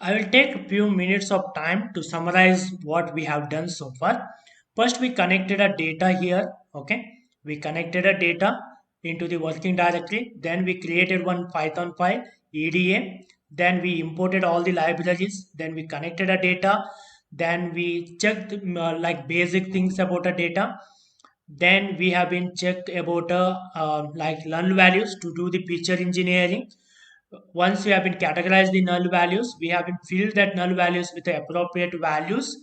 I will take a few minutes of time to summarize what we have done so far. First, we connected a data here. Okay, we connected a data into the working directory. Then we created one Python file, EDA. Then we imported all the libraries. Then we connected a data. Then we checked like basic things about the data. Then we have been checked about like null values to do the feature engineering. Once we have been categorized the null values, we have been filled that null values with the appropriate values.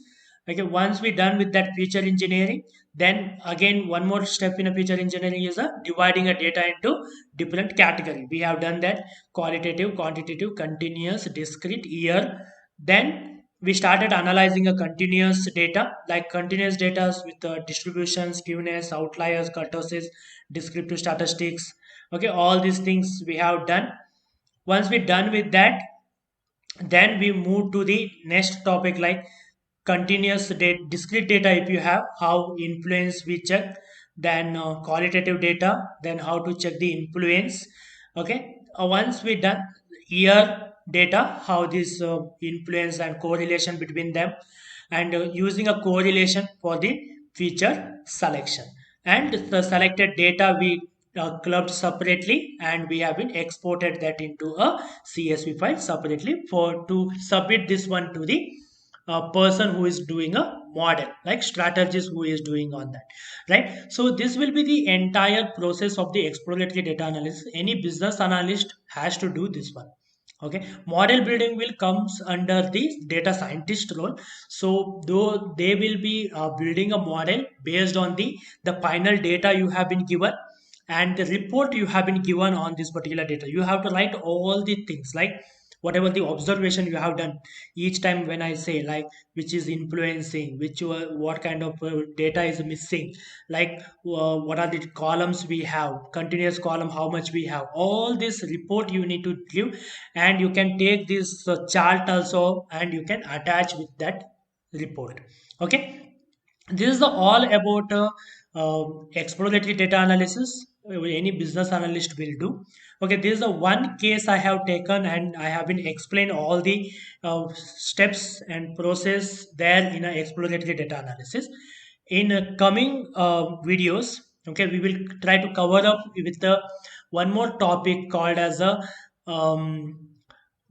Okay, once we done with that feature engineering, then again one more step in a feature engineering is dividing a data into different category. We have done that: qualitative, quantitative, continuous, discrete, year. Then we started analyzing a continuous data, like continuous data with distributions, skewness, outliers, kurtosis, descriptive statistics. Okay, all these things we have done. Once we're done with that, then we move to the next topic, like continuous data, discrete data. If you have, how influence we check. Then qualitative data, then how to check the influence. Okay, once we done year data, how this influence and correlation between them, and using a correlation for the feature selection. And the selected data we clubbed separately, and we have been exported that into a CSV file separately for to submit this one to the person who is doing a model, like strategist who is doing on that, right? So this will be the entire process of the exploratory data analysis. Any business analyst has to do this one. Okay, model building will comes under the data scientist role. So though they will be building a model based on the final data you have been given, and the report you have been given on this particular data. You have to write all the things, like whatever the observation you have done each time. When I say, like, which is influencing, which what kind of data is missing, like what are the columns we have, continuous column how much we have, all this report you need to give. And you can take this chart also, and you can attach with that report. Okay, this is the all about exploratory data analysis. Any business analyst will do. Okay, this is the one case I have taken, and I have been explained all the steps and process there in a exploratory data analysis. In coming videos, okay, we will try to cover up with the one more topic called as a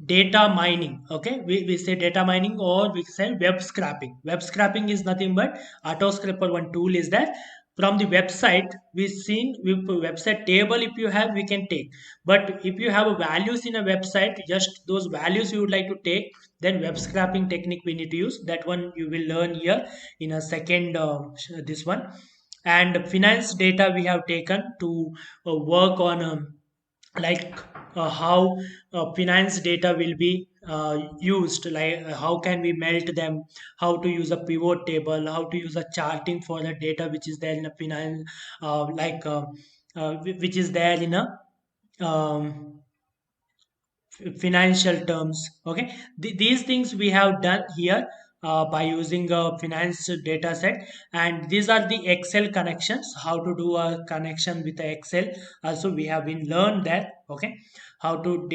data mining. Okay, we say data mining, or we say web scraping. Web scraping is nothing but auto scraper. One tool is that from the website we seen, we website table if you have, we can take. But if you have a values in a website, just those values you would like to take, then web scraping technique we need to use. That one you will learn here in a second, this one. And finance data we have taken to work on like how finance data will be used, like how can we melt them, how to use a pivot table, how to use a charting for the data which is there in a finance, which is there in a um, financial terms. Okay, these things we have done here by using a finance data set. And these are the excel connections, how to do a connection with the excel. Also we have been learned that. Okay, how to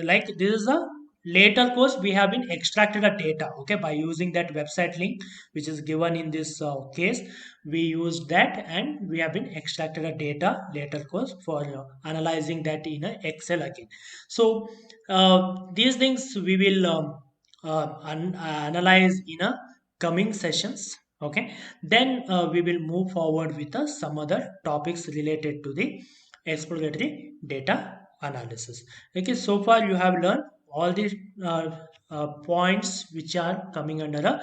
like this is a later course, we have been extracted a data. Okay, by using that website link which is given in this case, we used that, and we have been extracted a data later course for analyzing that in a excel again. So these things we will analyze in a coming sessions. Okay, then we will move forward with some other topics related to the exploratory data analysis. Okay, so far you have learned all the points which are coming under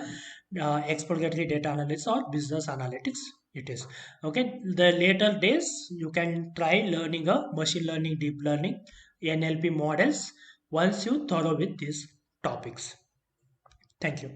a exploratory data analysis or business analytics. It is okay. The later days you can try learning a machine learning, deep learning, NLP models once you thorough with these topics. Thank you.